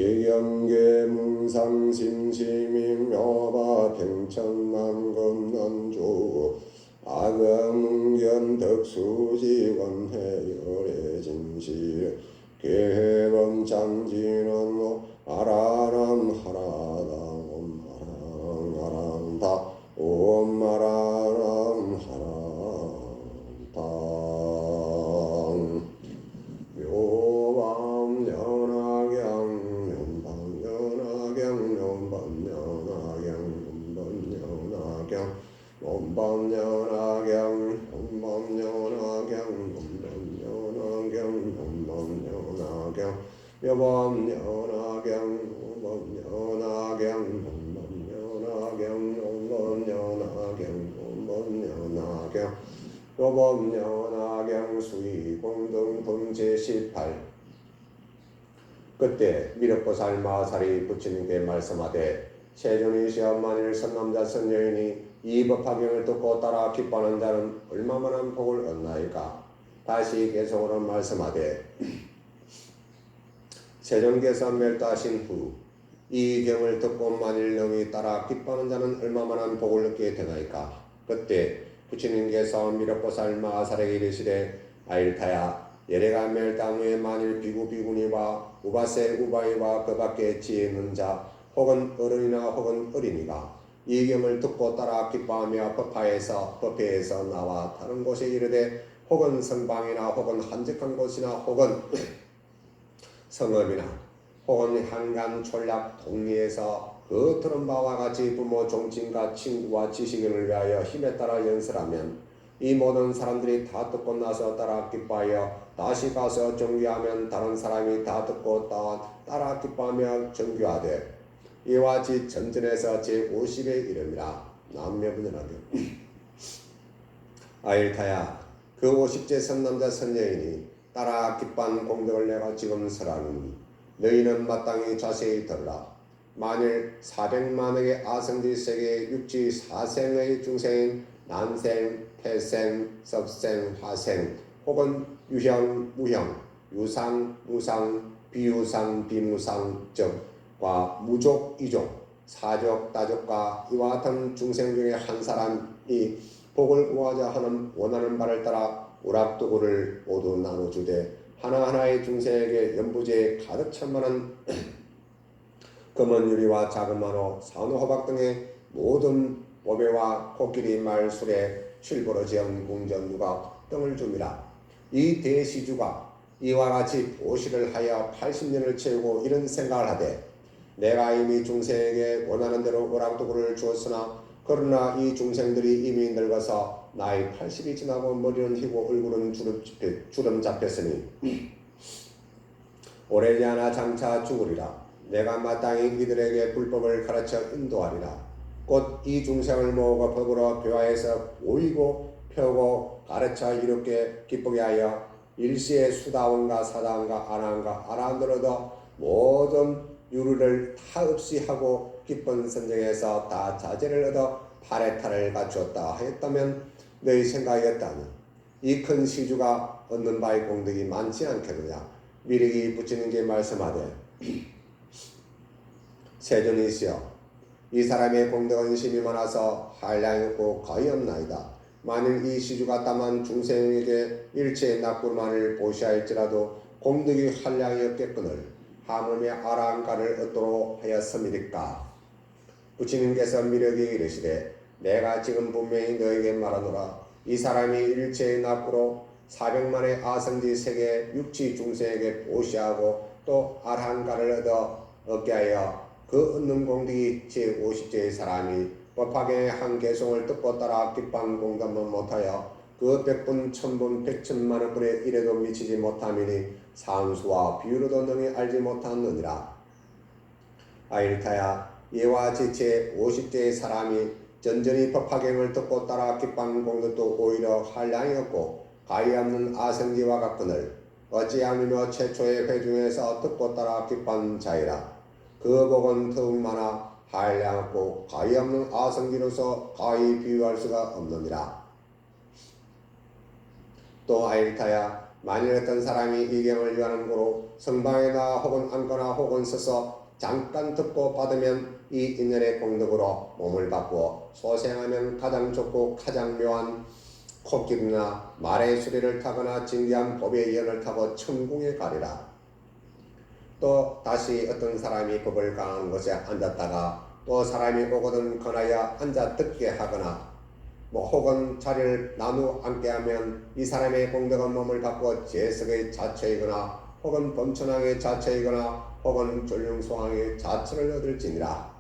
계경계 뭉상심심이묘바 평천만금난주 아경견 덕수지원회열애진시 계해범 장진원 아라람 하라당 옴마랑아랑다 옴마라람 하라당 묘밤 연하경 묘밤 연하경 묘밤 연하경 묘밤 연하경 옴밤 연하경 옴밤 연하경 옴밤 연하경 옴밤 연하경 묘밤 연하경 옴밤 연하경 옴밤 연하경 옴밤 연하경 옴밤 연하경 묘밤 연하경 수의공등 제18 그때 미륵보살 마살이 부처님께 말씀하되 세존이시여 만일 선남자 선여인이 이 법화경을 듣고 따라 기뻐하는 자는 얼마만한 복을 얻나이까. 다시 계속으로 말씀하되 세존께서 멸도하신 후 이 경을 듣고 만일 능히 따라 기뻐하는 자는 얼마만한 복을 얻게 되나이까. 그때 부처님께서 미륵보살 마살에게 이르시되 아일타야 예래가 멸당 후에 만일 비구비구니와 우바세 우바이와 그 밖에 지혜 있는 자 혹은 어른이나 혹은 어린이가 이 경을 듣고 따라 기뻐하며 법회에서 나와 다른 곳에 이르되 혹은 성방이나 혹은 한적한 곳이나 혹은 성읍이나 혹은 한간 촌략 동리에서 그 들은 바와 같이 부모 종친과 친구와 지식인을 위하여 힘에 따라 연설하면 이 모든 사람들이 다 듣고 나서 따라 기뻐하여 다시 가서 정규하면 다른 사람이 다 듣고 따라 기뻐하며 정규하되 이와 같이 전전에서 제50에 이름이라. 남매분연하게 아일타야 그 50제 선남자 선여인이 따라 기뻐한 공덕을 내가 지금 설하니 너희는 마땅히 자세히 들으라. 만일 400만억의 아성지 세계의 육지 사생의 중생인 난생, 태생, 섭생, 화생 혹은 유형, 무형, 유상, 무상, 비유상, 비무상 즉과 무족, 이족, 사족, 다족과 이와 같은 중생 중에 한 사람이 복을 구하자 하는 원하는 바를 따라 오락도구를 모두 나눠주되 하나하나의 중생에게 연부제에 가득 찬만한 금은 유리와 자그마노 산호호박 등의 모든 보배와 코끼리 말 술에 실보로 지은 궁전 누각 등을 줍니다. 이 대시주가 이와 같이 보시를 하여 80년을 채우고 이런 생각을 하되 내가 이미 중생에게 원하는 대로 오락도구를 주었으나 그러나 이 중생들이 이미 늙어서 나이 80이 지나고 머리는 희고 얼굴은 주름 잡혔으니 오래지 않아 장차 죽으리라. 내가 마땅히 이들에게 불법을 가르쳐 인도하리라. 곧 이 중생을 모으고 법으로 교화해서 모이고 펴고 가르쳐 이롭게 기쁘게 하여 일시에 수다원과 사다원과 아나원과 아라한들어도 모든 유루를 다 없이 하고 기쁜 선정에서 다 자제를 얻어 파레타를 갖추었다 하였다면 너희 생각이었다니 이 큰 시주가 얻는 바의 공덕이 많지 않겠느냐. 미륵이 부처님께 말씀하되 세존이시여 이 사람의 공덕은 심이 많아서 한량이 없고 거의 없나이다. 만일 이 시주가 다만 중생에게 일체의 낙구만을 보시할지라도 공덕이 한량이 없겠거늘 하물며 아라한가를 얻도록 하였음이니까. 부처님께서 미륵에게 이르시되 내가 지금 분명히 너에게 말하노라. 이 사람이 일체의 낙구로 400만의 아성지 세계 육지 중생에게 보시하고 또 아라한가를 얻게 하여 그 얻는 공덕이 제50제의 사람이 법화경의 한 개송을 듣고 따라 기뻐한 공덕만 못하여 그 100분, 1000분, 100천만억 분에 이래도 미치지 못함이니 산수와 비유로도 능히 알지 못하느니라. 아일타야 이와 같이 제50제의 사람이 전전히 법화경을 듣고 따라 기뻐한 공덕도 오히려 한량이 없고 가히 없는 아성지와 같거늘 어찌하며 최초의 회중에서 듣고 따라 기뻐한 자이라. 그 복은 더욱 많아 한량 없고 가히 없는 아성지로서 가히 비유할 수가 없느니라. 또 아일타야 만일 어떤 사람이 이경을 위하는 고로 성방에 나와 혹은 앉거나 혹은 서서 잠깐 듣고 받으면 이 인연의 공덕으로 몸을 바꾸어 소생하면 가장 좋고 가장 묘한 코끼리나 말의 수리를 타거나 진귀한 법의 연을 타고 천궁에 가리라. 또 다시 어떤 사람이 법을 강한 곳에 앉았다가 또 사람이 오거든 권하여 앉아 듣게 하거나 혹은 자리를 나누어 앉게 하면 이 사람의 공덕은 몸을 바꾸어 재석의 자처이거나 혹은 범천왕의 자처이거나 혹은 졸룡소왕의 자처를 얻을지니라.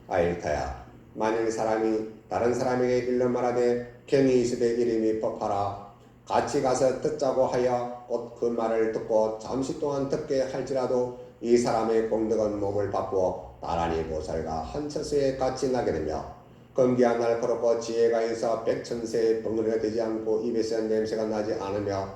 아일타야, 만일 사람이 다른 사람에게 일러 말하되 경이 있으되 이름이 법하라. 같이 가서 듣자고 하여 곧 그 말을 듣고 잠시 동안 듣게 할지라도 이 사람의 공덕은 몸을 바꾸어 나란히 보살과 한 처소에 같이 나게 되며 검기한 날카롭고 지혜가 있어 백천세의 벙어리가 되지 않고 입에서 냄새가 나지 않으며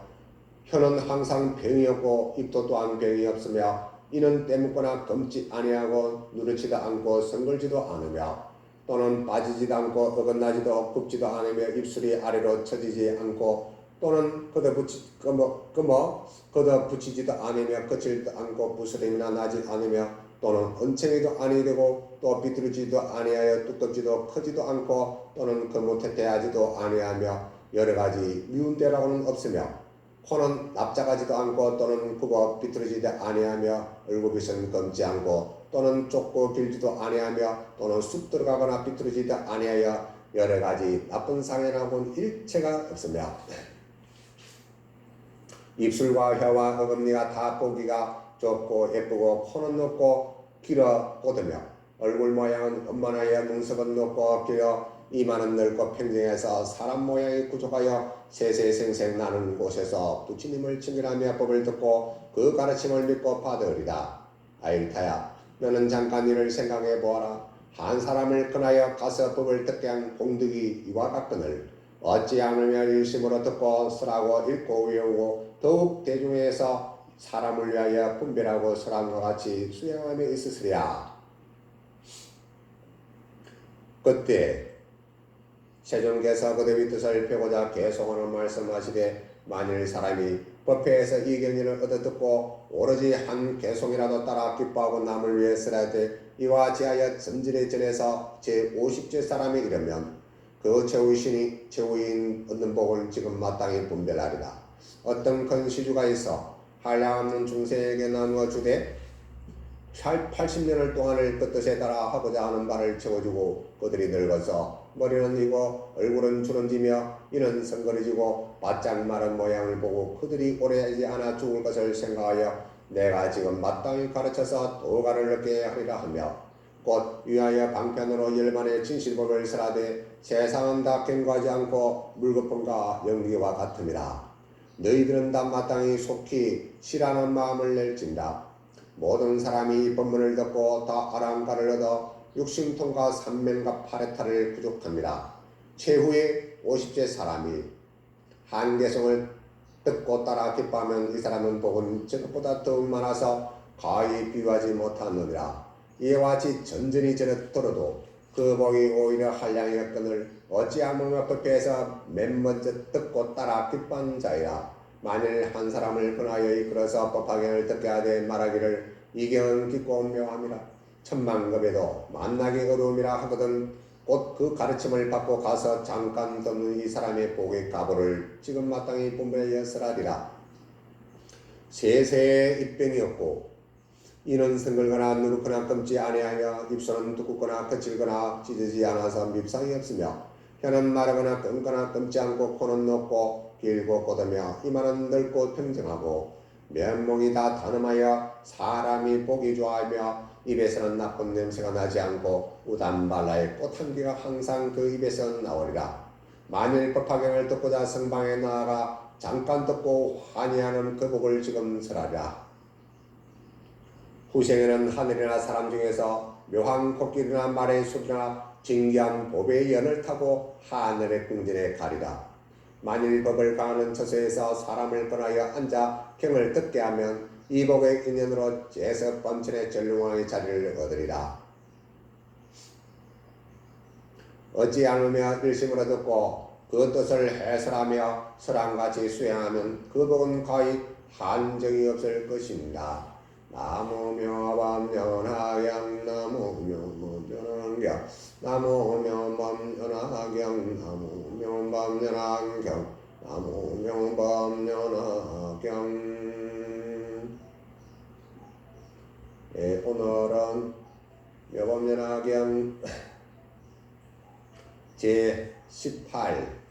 혀는 항상 병이 없고 입도 또한 병이 없으며 이는 떼묻거나 검지 아니하고 누르지도 않고 성글지도 않으며 또는 빠지지도 않고 어긋나지도 굽지도 않으며 입술이 아래로 처지지 않고 또는 걷어붙이지도 않으며 거칠지도 않고 부스럼이나 나지 않으며 또는 언챙이도 아니 되고 또 비뚤어지도 아니하여 두껍지도 크지도 않고 또는 거뭇해하지도 아니하며 여러가지 미운 데라고는 없으며 코는 납작하지도 않고 또는 굽어 비뚤어지지 아니하며 얼굴빛은 검지 않고 또는 좁고 길지도 아니하며 또는 쑥 들어가거나 비뚤어지지 아니하여 여러가지 나쁜 상해라고는 일체가 없으며 입술과 혀와 어금니가 다 보기가 좋고 예쁘고 코는 높고 길어 뻗으며 얼굴 모양은 원만하여 눈썹은 높고 길어 이마는 넓고 평정해서 사람 모양이 구족하여 세세생생 나는 곳에서 부처님을 친근하며 법을 듣고 그 가르침을 믿고 받으리다. 아일타야, 너는 잠깐 이를 생각해 보아라. 한 사람을 권하여 가서 법을 듣게 한 공덕이 이와 같거늘 어찌 않으며 일심으로 듣고 쓰라고 읽고 외우고 더욱 대중에서 사람을 위하여 분별하고 사람과 같이 수행하며 있으리라. 그때 세존께서 그들의 뜻을 펴고자 계속하는 말씀하시되 만일 사람이 법회에서 이 경리를 얻어듣고 오로지 한 개송이라도 따라 기뻐하고 남을 위해 쓰라되 이와 지하여 점질에 전해서 제50째 사람이 이르면 그 최후인 얻는 복을 지금 마땅히 분별하리라. 어떤 큰 시주가 있어 한량없는 중생에게 나누어 주되 80년을 동안을 그 뜻에 따라 하고자 하는 바를 채워주고 그들이 늙어서 머리는 이고 얼굴은 주름지며 이는 성거리지고 바짝 마른 모양을 보고 그들이 오래하지 않아 죽을 것을 생각하여 내가 지금 마땅히 가르쳐서 도가를 얻게 하리라 하며 곧 위하여 방편으로 열반의 진실법을 설하되 세상은 다 경과하지 않고 물거품과 연기와 같음이라. 너희들은 다 마땅히 속히 실하는 마음을 낼진다. 모든 사람이 이 법문을 듣고 다 아랑가를 얻어 육신통과 삼면과 파레타를 부족합니다. 최후의 50째 사람이 한개성을 듣고 따라 기뻐하면 이 사람은 복은 저것보다 더욱 많아서 가히 비유하지 못하느니라. 이와 같이 전전이 들어도 그 복이 오히려 한량이었거늘 어찌하면 법회에서 맨 먼저 듣고 따라 기뻐한 자이라. 만일 한 사람을 권하여 이끌어서 법화경을 듣게 하되 말하기를 이 경은 깊고 묘함이라 천만급에도 만나기 어려움이라 하거든 곧 그 가르침을 받고 가서 잠깐 듣는 이 사람의 복의 가보를 지금 마땅히 분별하여 쓰라리라. 세세에 입병이었고 이는 성글거나 누룩거나 검지 아니하며 입술은 두껍거나 거칠거나 찢어지지 않아서 밉상이 없으며 혀는 마르거나 검거나 검지 않고 코는 높고 길고 곧으며 이마는 넓고 평정하고 면목이 다 단음하여 사람이 보기 좋아하며 입에서는 나쁜 냄새가 나지 않고 우단발라의 꽃 향기가 항상 그 입에서 나오리라. 만일 법화경을 듣고자 성방에 나아가 잠깐 듣고 환희하는 그 복을 지금 설하리라. 후생에는 하늘이나 사람 중에서 묘한 코끼리나 말의 소리나 진귀한 법의 연을 타고 하늘의 궁전에 가리라. 만일 법을 가하는 처소에서 사람을 권하여 앉아 경을 듣게 하면 이 복의 인연으로 제석 번천의 전룡왕의 자리를 얻으리라. 어찌 않으며 일심으로 듣고 그 뜻을 해설하며 설랑같이 수행하면 그 복은 거의 한정이 없을 것입니다. 나무며 범연하경 나무며 범연하경 나무며 범연하경 나무며 범연하경 나무며 범연하경. 오늘은 묘범연하경 제18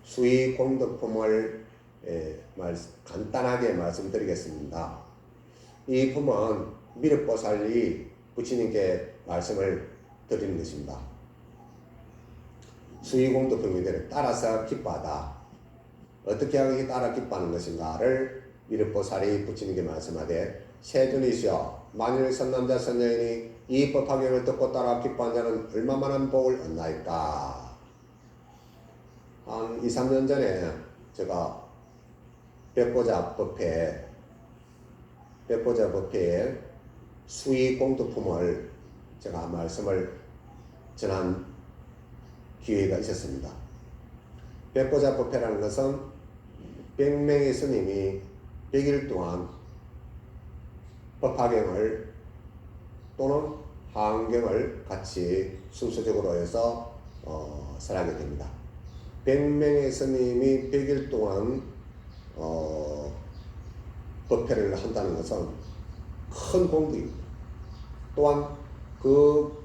수의 공덕품을 간단하게 말씀드리겠습니다. 이 품은 미륵보살이 부처님께 말씀을 드리는 것입니다. 수의 공덕품에 따라서 기뻐하다. 어떻게 하기 따라 기뻐하는 것인가를 미륵보살이 부처님께 말씀하되, 세존이시여, 만일 선남자 선녀인이 이 법화경을 듣고 따라 기뻐한 자는 얼마만한 복을 얻나이까. 한 2, 3년 전에 제가 백보자 법회에 수의 공덕품을 제가 말씀을 전한 기회가 있었습니다. 백보자 법회라는 것은 100명의 스님이 100일 동안 법화경을 또는 화엄경을 같이 순서적으로 해서 설하게 됩니다. 100명의 스님이 100일 동안 법회를 한다는 것은 큰 공덕입니다. 또한 그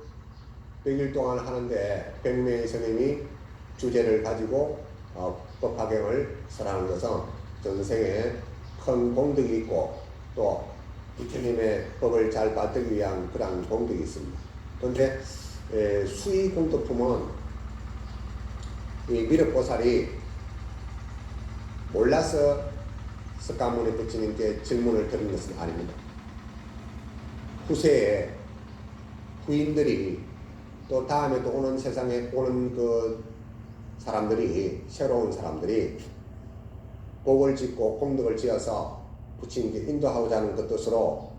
100일 동안 하는데 100명의 스님이 주제를 가지고 법화경을 설하는 것은 전생에 큰 공덕이 있고 또 부처님의 법을 잘 받기 위한 그런 공덕이 있습니다. 그런데 수의 공덕품은 이 미륵보살이 몰라서 석가모니 부처님께 질문을 드린 것은 아닙니다. 후세에 후인들이 또 다음에 또 오는 세상에 오는 그 사람들이, 새로운 사람들이 복을 짓고 공덕을 지어서 부처님께 인도하고자 하는 그 뜻으로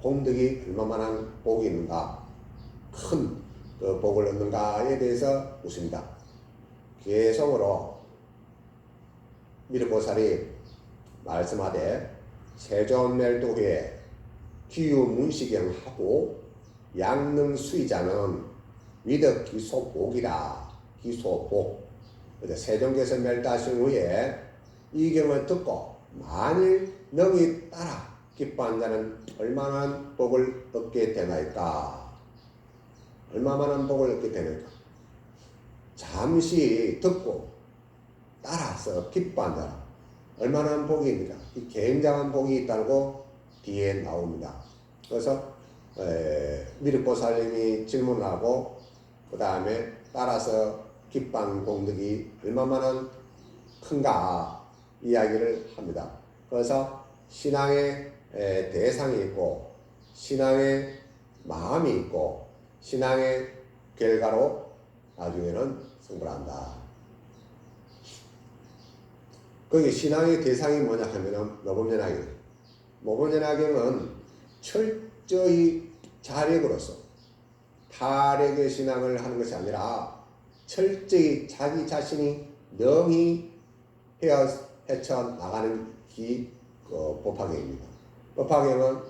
공덕이 얼마만한 복이 있는가, 큰 그 복을 얻는가에 대해서 묻습니다. 계속으로 미륵보살이 말씀하되, 세존멸도 후에 기유문시경하고 양능수의자는 위덕 기소복이라. 기소복. 세존께서 멸도하신 후에 이 경을 듣고 만일 능히 따라 기뻐한 자는 얼마나 복을 얻게 되나이까. 얼마만한 복을 얻게 되나이까. 잠시 듣고 따라서 기뻐한 자는 얼마나 복입니까? 이 굉장한 복이 있다고 뒤에 나옵니다. 그래서 미륵보살님이 질문하고 그 다음에 따라서 기뻐한 공덕이 얼마만한 큰가 이야기를 합니다. 그래서 신앙의 대상이 있고 신앙의 마음이 있고 신앙의 결과로 나중에는 승부를 한다. 거기 신앙의 대상이 뭐냐 하면은 모범연하경. 모범연하경은 철저히 자력으로서 타력의 신앙을 하는 것이 아니라 철저히 자기 자신이 능히 헤쳐나가는 법화경입니다. 법화경은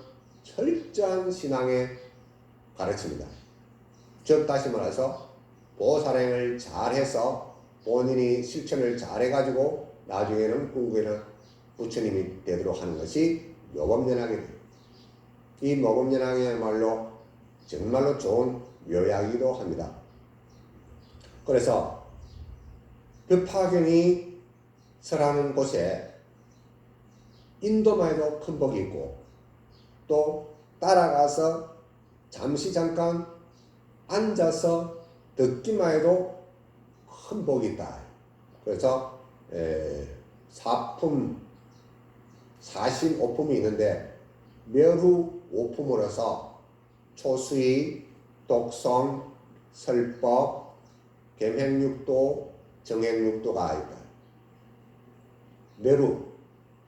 철저한 신앙의 가르침이다. 즉 다시 말해서 보살행을 잘해서 본인이 실천을 잘해가지고 나중에는 궁극에는 부처님이 되도록 하는 것이 묘법연하경입니다. 이 묘법연하경이야말로 정말로 좋은 묘약이기도 합니다. 그래서 법화경이 설하는 곳에 인도만 해도 큰 복이 있고 또 따라가서 잠시 잠깐 앉아서 듣기만 해도 큰 복이 있다. 그래서 사품, 사신5품이 있는데 멸후 5품으로서 초수의, 독성, 설법, 겸행육도, 정행육도가 있다. 멸후,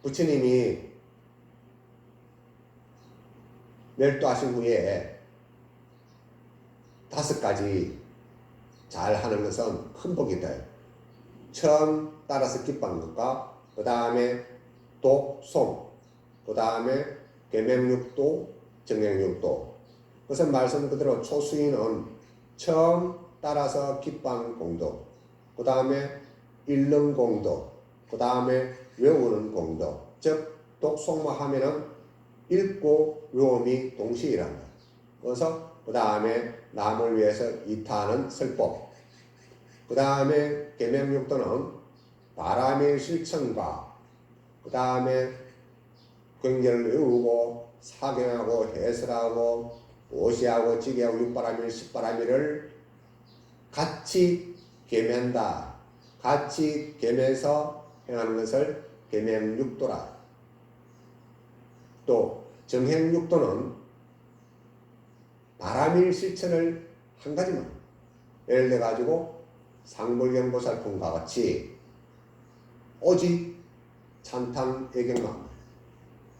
부처님이 멸도하신 후에 5가지 잘 하는 것은 큰 복이 돼요. 처음 따라서 기뻐하는 것과 그 다음에 독송, 그 다음에 계명육도, 정행육도. 그것은 말씀 그대로 초수인은 처음 따라서 기뻐하는 공덕, 그 다음에 읽는 공덕, 그 다음에 외우는 공덕. 즉 독송만 하면은 읽고 외움이 동시에 일한다. 그래서 그 다음에 남을 위해서 이타하는 설법, 그 다음에 계명육도는 바람의 실천과 그 다음에 경전을 외우고 사경하고 해설하고 오시하고 지게하고 육바라밀 십바라밀을 같이 겸한다. 같이 겸해서 행하는 것을 계명육도라. 또 정행육도는 바람일 실천을 한 가지만, 예를 들어 가지고 상불경보살품과 같이 오직 찬탄 애경만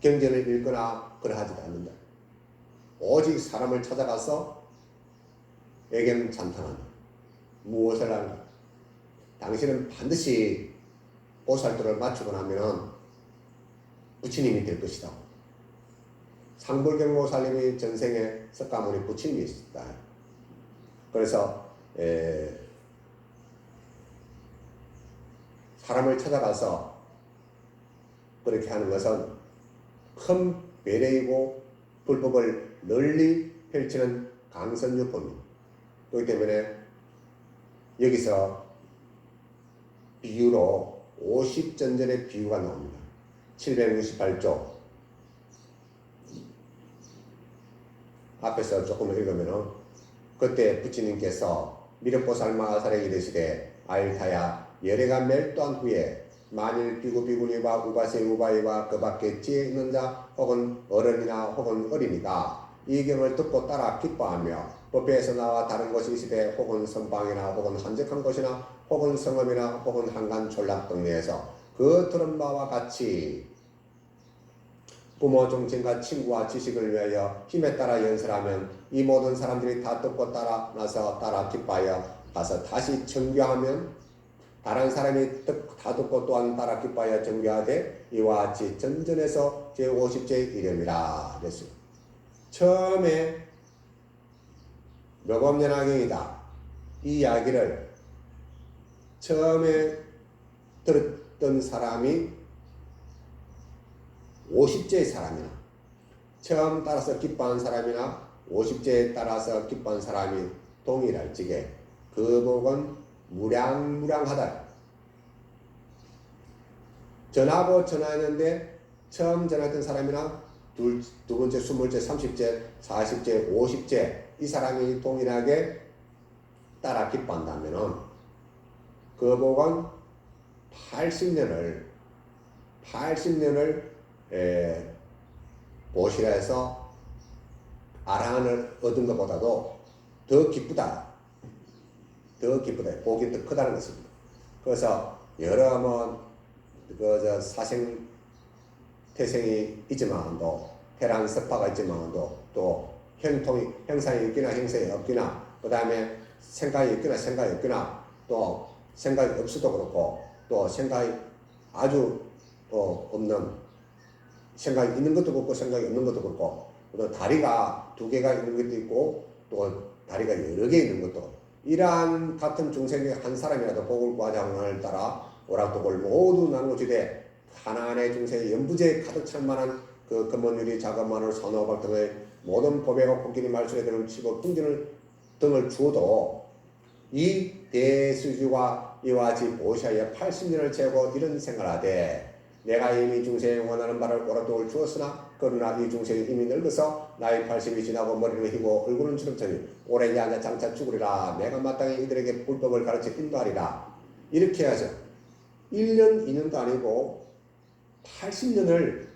경전을 읽거나 그러하지도 않는다. 오직 사람을 찾아가서 애경 찬탄한다. 무엇을 하는가? 당신은 반드시 보살도를 마치고 나면 부처님이 될 것이다. 상불경보살님이 전생에 석가모니 부처님이 있었다. 그래서 사람을 찾아가서 그렇게 하는 것은 큰 배려이고 불법을 널리 펼치는 강선유법입니다. 그렇기 때문에 여기서 비유로 50전전의 비유가 나옵니다. 768조 앞에서 조금 읽으면은, 그때 부처님께서 미륵보살 마하살에게 이르시되 아일타야, 열애가 멸도한 후에 만일 비구비구니와 우바세 우바이와 그 밖에 지혜 있는 자 혹은 어른이나 혹은 어린이가 이 경을 듣고 따라 기뻐하며 법회에서 나와 다른 곳이 있으되 혹은 선방이나 혹은 한적한 곳이나 혹은 성읍이나 혹은 한간 촌락 동네에서 그 들은 바와 같이 부모 종친과 친구와 지식을 위하여 힘에 따라 연설하면 이 모든 사람들이 다 듣고 따라 나서 따라 기뻐하여 가서 다시 정교하면 다른 사람이 다 듣고 또한 따라 기뻐하여 정교하되 이와 같이 전전에서 제50제의 이름이라 그랬어요. 처음에 묘법연화경이다. 이 이야기를 처음에 들었던 사람이 50제의 사람이나 처음 따라서 기뻐한 사람이나 50제에 따라서 기뻐한 사람이 동일할지게 그 복은 무량무량하다. 전하고 전하였는데 처음 전했던 사람이나 두 번째, 20제, 30제, 40제, 50제 이 사람이 동일하게 따라 기뻐한다면은 그 복은 80년을 보시라해서 아라한을 얻은 것보다도 더 기쁘다. 더 기쁘다. 복이 더 크다는 것입니다. 그래서 여러 사생 태생이 있지만도 태란 섭파가 있지만도 또 형상이 있기나 형상이 없기나 그 다음에 생각이 있기나 생각이 없기나 또 생각이 없어도 그렇고 또 생각이 아주 없는 생각이 있는 것도 그렇고 생각이 없는 것도 그렇고 또 다리가 두 개가 있는 것도 있고 또 다리가 여러 개 있는 것도 이러한 같은 중생의 한 사람이라도 복을 구하자 하는 따라 오락독을 모두 나누어주되 하나하나의 중생의 연부제에 가득 찰 만한 그 근본유리 자금만을 선호박 등의 모든 법에가 코끼리 말술에 등을 치고 등을 주어도 이 대수주가 이와 같이 모시아에 80년을 채우고 이런 생각을 하되 내가 이미 중생이 원하는 바를 오락독을 주었으나 그러나 이 중생이 이미 늙어서 나이 80이 지나고 머리를 휘고 얼굴은 주름처니 오래 앉아 장차 죽으리라. 내가 마땅히 이들에게 불법을 가르쳐 인도하리라. 이렇게 하죠. 1년 2년도 아니고 80년을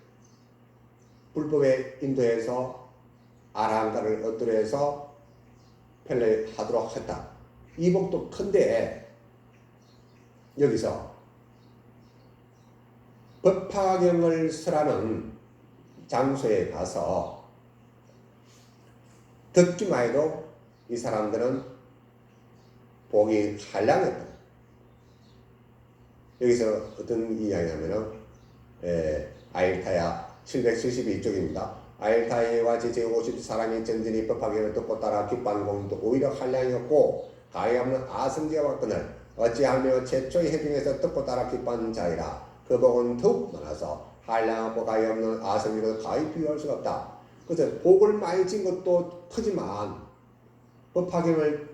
불법에 인도해서 아라한가를 얻도록 해서 펠레하도록 했다. 이 복도 큰데 여기서 법화경을 설하는 장소에 가서 듣기만 해도 이 사람들은 복이 한량했다. 여기서 어떤 이야기냐면은 아일타야 772쪽입니다. 아일타야와 제50 사람이 전전히 법화경을 듣고 따라 기뻐하는 공도 오히려 한량이었고 가히 없는 아성제와 그늘 어찌하며 최초의 해중에서 듣고 따라 기뻐하는 자이라 그 복은 더욱 많아서 한량하고 가히 없는 아성제도 가히 비교할 수가 없다. 그래서 복을 많이 진 것도 크지만 법화경을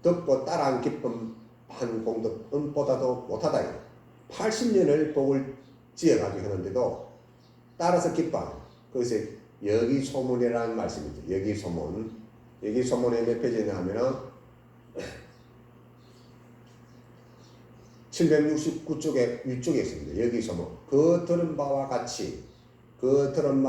듣고 따라한 기쁨 한 공덕보다도 못하다. 80년을 복을 지어가지고 하는데도 따라서 기뻐하는 그것이 여기소문이라는 말씀이죠. 여기소문. 여기소문에 몇 페이지냐 하면은 769쪽에 위쪽에 있습니다. 여기소문. 그 들은 바와 같이 그 들은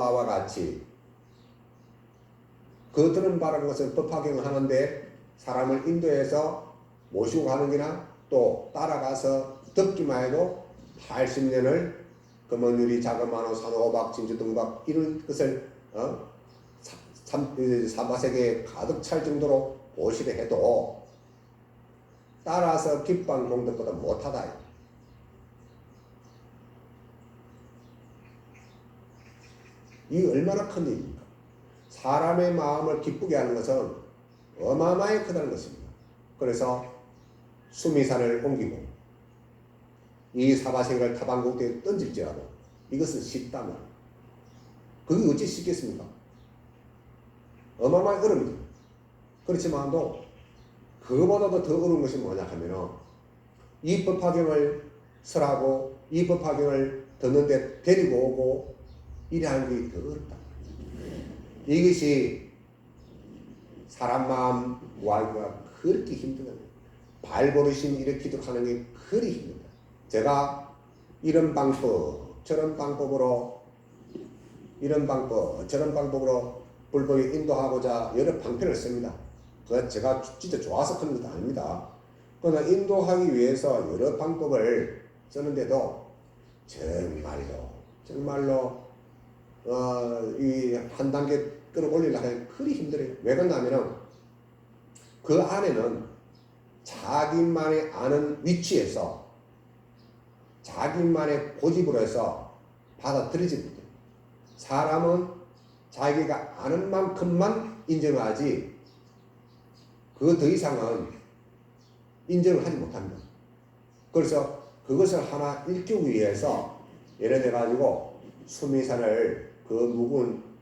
바라는 것은 법화경을 하는데 사람을 인도해서 모시고 가는 게나 또 따라가서 듣기만 해도 80년을 금원유리 자그마한 산호박 진주 등박 이런 것을 사바세계에 가득 찰 정도로 보시려 해도 따라서 기뻐한 공덕보다 못하다. 이 얼마나 큰 일입니까? 사람의 마음을 기쁘게 하는 것은 어마어마하게 크다는 것입니다. 그래서 수미산을 옮기고 이 사바세계를 타방국대에 던질지라도 이것은 쉽다면 그게 어찌 쉽겠습니까? 어마어마한 어려움이죠. 그렇지만도 그거보다도 더 어려운 것이 뭐냐 하면은 이 법화경을 설하고 이 법화경을 듣는데 데리고 오고 이래 하는 게 더 어렵다. 이것이 사람 마음 모아기가 그렇게 힘들어요. 발버릇임 일으키도 하는 게 그리 힘들다. 제가 이런 방법 저런 방법으로 불법에 인도하고자 여러 방편을 씁니다. 그 제가 진짜 좋아서 그런 것도 아닙니다. 그러나 인도하기 위해서 여러 방법을 쓰는데도 정말로 이 한 단계 끌어올리려고 하면 그리 힘들어요. 왜 그러냐면은 그 안에는 자기만의 아는 위치에서 자기만의 고집으로 해서 받아들이지 못해요. 사람은 자기가 아는 만큼만 인정하지 그 더 이상은 인정을 하지 못합니다. 그래서 그것을 하나 읽기 위해서 예를 들어 가지고 수미산을 그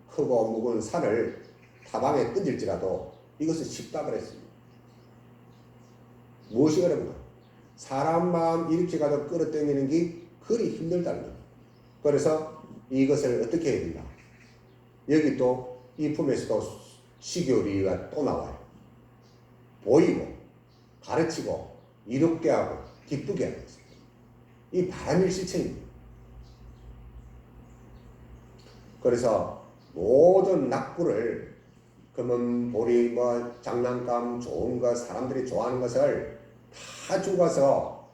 크고 묵은 산을 타방에 던질지라도 이것은 쉽다 그랬습니다. 무엇이 어렵나? 사람 마음 이렇게 가도 끌어당기는 게 그리 힘들다는 겁니다. 그래서 이것을 어떻게 해야 된다? 여기 또 이 품에서도 시교리가 또 나와요. 보이고 가르치고 이롭게 하고 기쁘게 하는 것입니다. 이 바람일 실천입니다. 그래서 모든 낙구를 그러면 보리 장난감 좋은 것 사람들이 좋아하는 것을 다 죽어서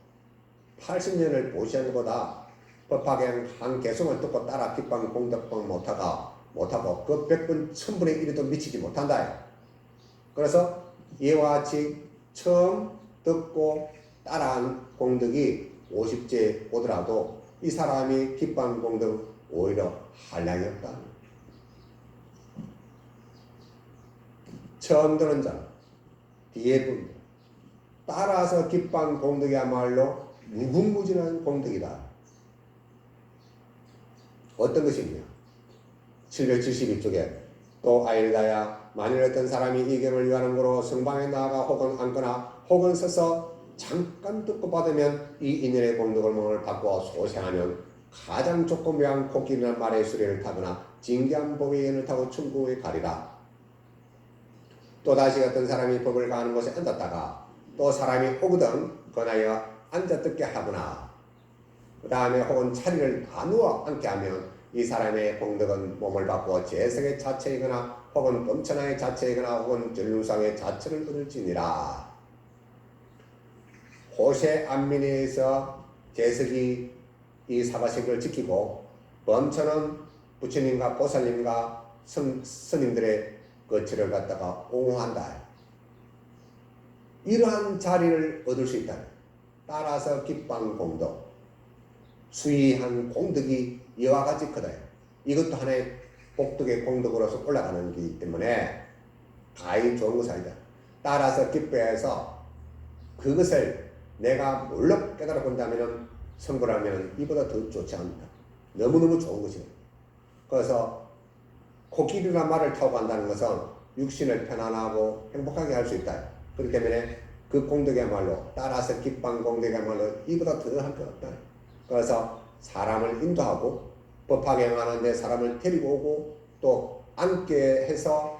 80년을 보시하는 것보다 법화경 한 개성을 듣고 따라 기빵 공덕방 못하고 그 100분 1000분의 1에도 미치지 못한다. 그래서 이와 같이 처음 듣고 따라한 공덕이 50제 오더라도 이 사람이 기빵 공덕 오히려 한량이 없다. 처음 들은 자 뒤에 분들 따라서 기빵 공덕이야말로 무궁무진한 공덕이다. 어떤 것이냐? 772쪽에 또 아일다야 만일 어떤 사람이 이 경을 위하는 거로 성방에 나아가 혹은 앉거나 혹은 서서 잠깐 듣고 받으면 이 인연의 공덕을 몸을 바꾸어 소생하면 가장 좋고 묘한 코끼리나 말의 수레를 타거나 징계한 법의 연을 타고 천국에 가리라. 또다시 어떤 사람이 법을 가하는 곳에 앉았다가 또 사람이 오거든 권하여 앉아 듣게 하거나 그 다음에 혹은 자리를 다 누워 앉게 하면 이 사람의 공덕은 몸을 바꾸어 재성의 자체이거나 혹은 범천하의 자체이거나 혹은 전류상의 자체를 얻을지니라. 호세 안민에서 재석이 이 사바세계를 지키고 범천은 부처님과 보살님과 스님들의 거처를 갖다가 옹호한다. 이러한 자리를 얻을 수 있다. 따라서 기빵 공덕, 수의한 공덕이 이와 같이 크다. 이것도 하나의 복덕의 공덕으로서 올라가는 것이기 때문에 가히 좋은 것이 아니다. 따라서 기뻐해서 그것을 내가 뭘로 깨달아 본다면 성불하면 이보다 더 좋지 않다. 너무너무 좋은 것이다. 그래서 코끼리란 말을 타고 간다는 것은 육신을 편안하고 행복하게 할 수 있다. 그렇기 때문에 그 공덕이야말로 따라서 기빵 공덕이야말로 이보다 더 할 것 없다. 그래서 사람을 인도하고 법화경하는데 사람을 데리고 오고 또 앉게 해서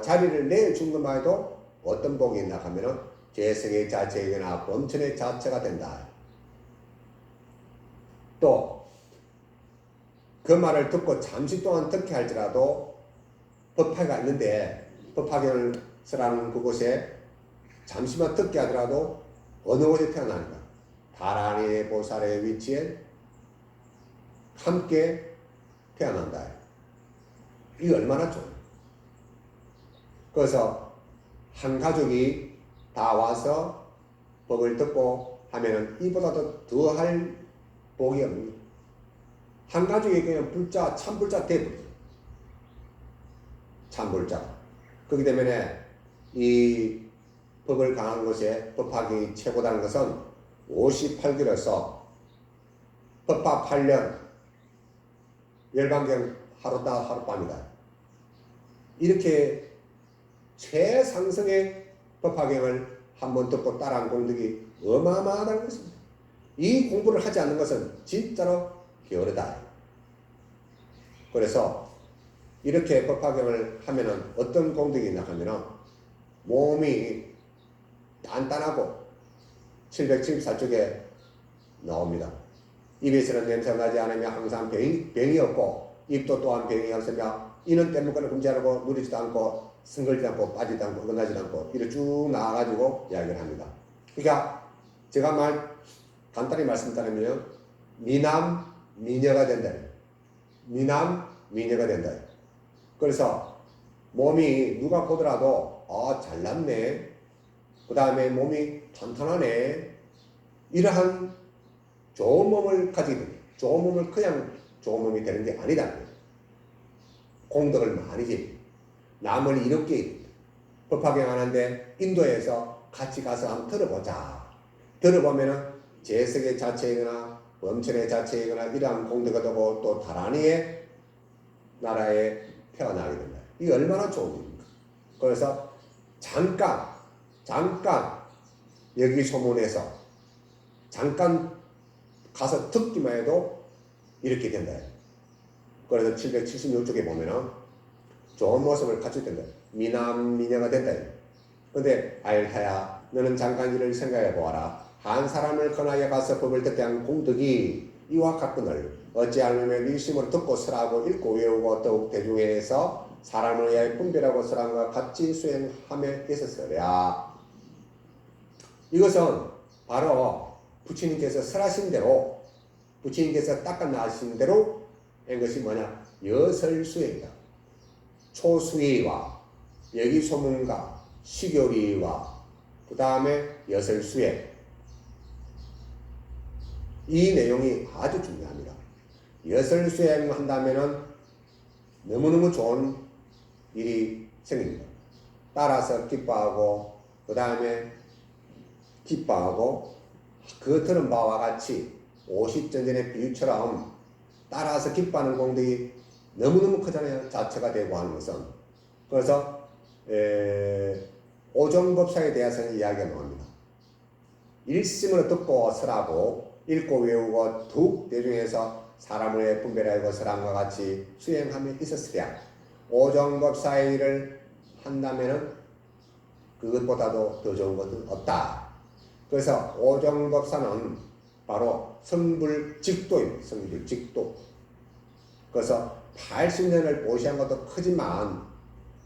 자리를 내준 것만 해도 어떤 복이 있나 하면은 재성의 자체이거나 범천의 자체가 된다. 또 그 말을 듣고 잠시 동안 듣게 할지라도 법화가 있는데 법화경을 쓰라는 그곳에 잠시만 듣게 하더라도 어느 곳에 태어나는가? 다란이 보살의 위치에 함께 태어난다. 이게 얼마나 좋아요. 그래서 한 가족이 다 와서 법을 듣고 하면은 이보다도 더할 복이 없습니다. 한 가족이 그냥 불자, 참불자 대불자. 참불자. 그렇기 때문에 이 법을 강한 곳에 법학이 최고다는 것은 58기로서 법학 8년 열반경 하루다 하룻밤이다. 이렇게 최상승의 법화경을 한번 듣고 따라한 공덕이 어마어마하다는 것입니다. 이 공부를 하지 않는 것은 진짜로 게으르다. 그래서 이렇게 법화경을 하면은 어떤 공덕이 있나 하면은 몸이 단단하고 774쪽에 나옵니다. 입에서는 냄새가 나지 않으며 항상 병이 없고 입도 또한 병이 없으며 이는 때문에 금지하고 누리지도 않고 승걸지도 않고 빠지도 않고 어긋나지도 않고 이렇게 쭉 나와가지고 이야기를 합니다. 그러니까 제가 간단히 말씀드리면 미남 미녀가 된다. 미남 미녀가 된다. 그래서 몸이 누가 보더라도 잘났네. 그 다음에 몸이 탄탄하네. 이러한 좋은 몸을 가지게 됩니다. 좋은 몸을 그냥 좋은 몸이 되는 게 아니다. 공덕을 많이 지 남을 이롭게 입니다. 법화경 하는데 인도에서 같이 가서 한번 들어보자. 들어보면은 재석의 자체이거나 범천의 자체이거나 이러한 공덕이 되고 또 다란이의 나라에 태어나게 된다. 이게 얼마나 좋은 일입니까? 그래서 잠깐 여기 소문에서 잠깐 가서 듣기만 해도 이렇게 된다. 그래서 776쪽에 보면은 좋은 모습을 갖추게 된다. 미남 미녀가 된다. 근데 아일타야 너는 잠깐 이를 생각해 보아라. 한 사람을 권하여 가서 법을 듣게 한 공덕이 이와 같거늘 어찌하면 일심으로 듣고 설하고 읽고 외우고 더욱 대중에서 사람을 위하여 분별하고 설한 것 같이 수행함에 있었으랴. 이것은 바로 부처님께서 설하신 대로 부처님께서 닦아나신 대로 한 것이 뭐냐? 여설수행이다. 초수의와 여기소문과 시교리와 그 다음에 여설수행, 이 내용이 아주 중요합니다. 여설수행 한다면은 너무너무 좋은 일이 생깁니다. 따라서 기뻐하고 그 다음에 기뻐하고 그 들은 바와 같이 50전전의 비유처럼 따라서 기뻐하는 공덕이 너무너무 크잖아요. 자체가 되고 하는 것은. 그래서 오종법사에 대해서는 이야기가 나옵니다. 일심으로 듣고 설하고 읽고 외우고 더욱 대중에서 사람을 분별하고 설함과 같이 수행함에 있었으랴. 오종법사의 일을 한다면은 그것보다도 더 좋은 것은 없다. 그래서 오종법사는 바로 성불직도입니다. 성불직도. 그래서 80년을 보시한 것도 크지만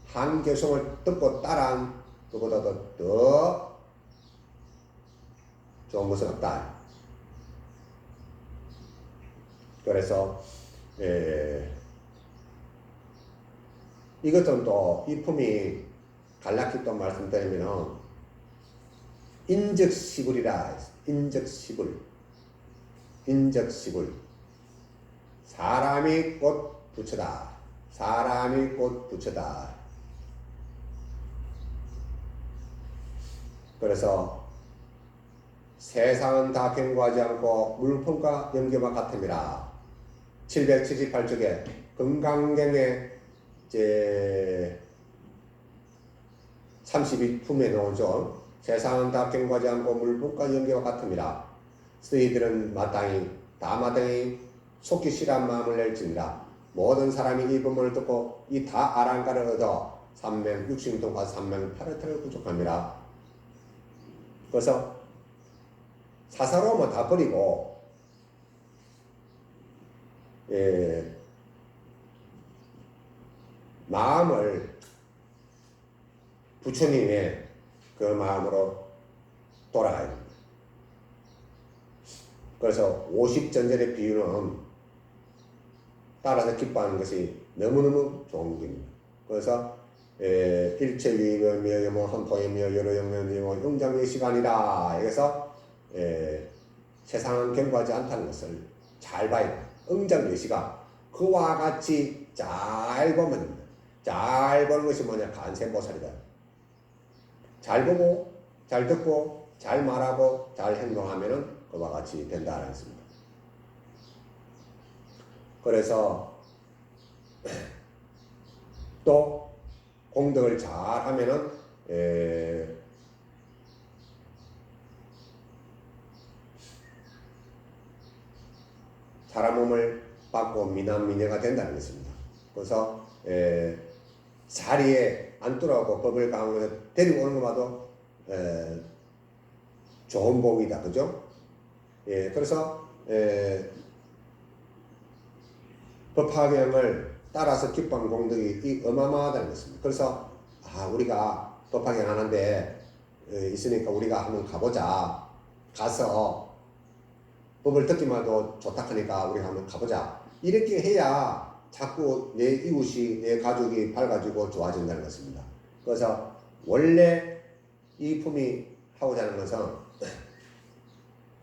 한계성을 듣고 따라한 그보다도 더 좋은 것은 없다. 그래서 이것은 또 이품이 갈라키 또 말씀드리면 인적시불이라. 인적시불. 인적시불. 사람이 꽃 부처다. 사람이 꽃 부처다. 그래서 세상은 다 경고하지 않고 물품과 연계와 같음이라. 778쪽에 금강경에 이제 32품에 나오죠. 세상은 다 경고하지 않고 물품과 연계와 같음이라. 너희들은 마땅히 속기 싫은 마음을 낼지니라. 모든 사람이 이 법문을 듣고 이 다 아랑가를 얻어 삼명 육신통과 삼명 파르타를 구족합니다. 그래서 사사로움은 다 버리고 마음을 부처님의 그 마음으로 돌아가야 됩니다. 그래서 50전절의 비유는 따라서 기뻐하는 것이 너무너무 좋은 겁니다. 그래서 일체유의며 미여여모 헌포이며 여러영면이며 응장의 시간이다. 그래서 세상은 경고하지 않다는 것을 잘 봐야 돼요. 응장의 시간. 그와 같이 잘 보면 됩니다. 잘 보는 것이 뭐냐? 간세보살이다. 잘 보고 잘 듣고 잘 말하고 잘 행동하면은 그와 같이 된다는 것입니다. 그래서 또 공덕을 잘 하면은 사람 몸을 받고 미남미녀가 된다는 것입니다. 그래서 자리에 앉더라고 법을 강화해서 데리고 오는 것마도 좋은 복이다. 그죠? 그래서 법화경을 따라서 기뻐한 공덕이 어마어마하다는 것입니다. 그래서 우리가 법화경 하는데 있으니까 우리가 한번 가보자. 가서 법을 듣기만 해도 좋다 하니까 우리가 한번 가보자. 이렇게 해야 자꾸 내 이웃이 내 가족이 밝아지고 좋아진다는 것입니다. 그래서 원래 이 품이 하고자 하는 것은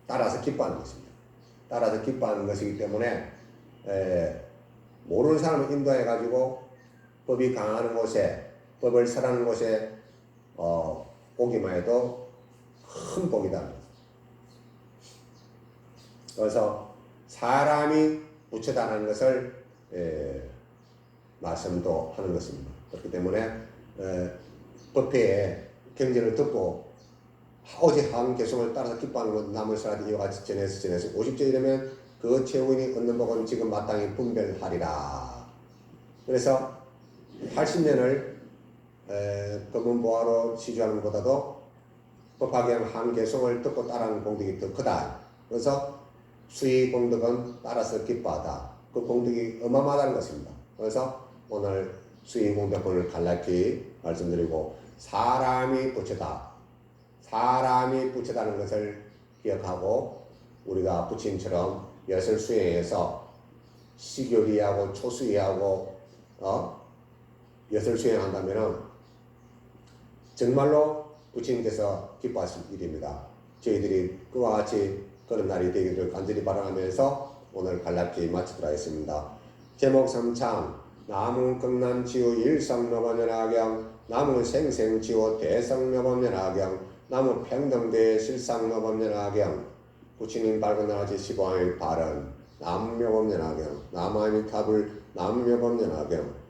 따라서 기뻐하는 것입니다. 따라서 기뻐하는 것이기 때문에 모르는 사람을 인도해 가지고 법이 강하는 곳에 법을 설하는 곳에 오기만 해도 큰 복이다. 그래서 사람이 부처다는 것을 말씀도 하는 것입니다. 그렇기 때문에 법회에 경전을 듣고 오직 한 개성을 따라서 기뻐하는 것 남을 살아도 이와 같이 전해서 50절 이르면 그 최후인이 얻는 복은 지금 마땅히 분별하리라. 그래서 80년을 법문보화로 시주하는 것보다도 법화경 한 개성을 듣고 따라하는 공덕이 더 크다. 그래서 수의 공덕은 따라서 기뻐하다. 그 공덕이 어마어마하다는 것입니다. 그래서 오늘 수의 공덕을 간략히 말씀드리고 사람이 부처다. 사람이 부처다는 것을 기억하고 우리가 부처님처럼 여설 수행에서 시교리하고 초수의하고 여설 수행한다면은 정말로 부처님께서 기뻐하실 일입니다. 저희들이 그와 같이 그런 날이 되기를 간절히 바라면서 오늘 간략히 마치도록 하겠습니다. 제목 3창 남은 극남치유 일상노반연하경 남은 생생치유 대성노반연하경 남은 평등대 실상노반연하경 부처님 밝은 나라지 15화의 발언 남묘법연하경 남아미타불 남묘법연하경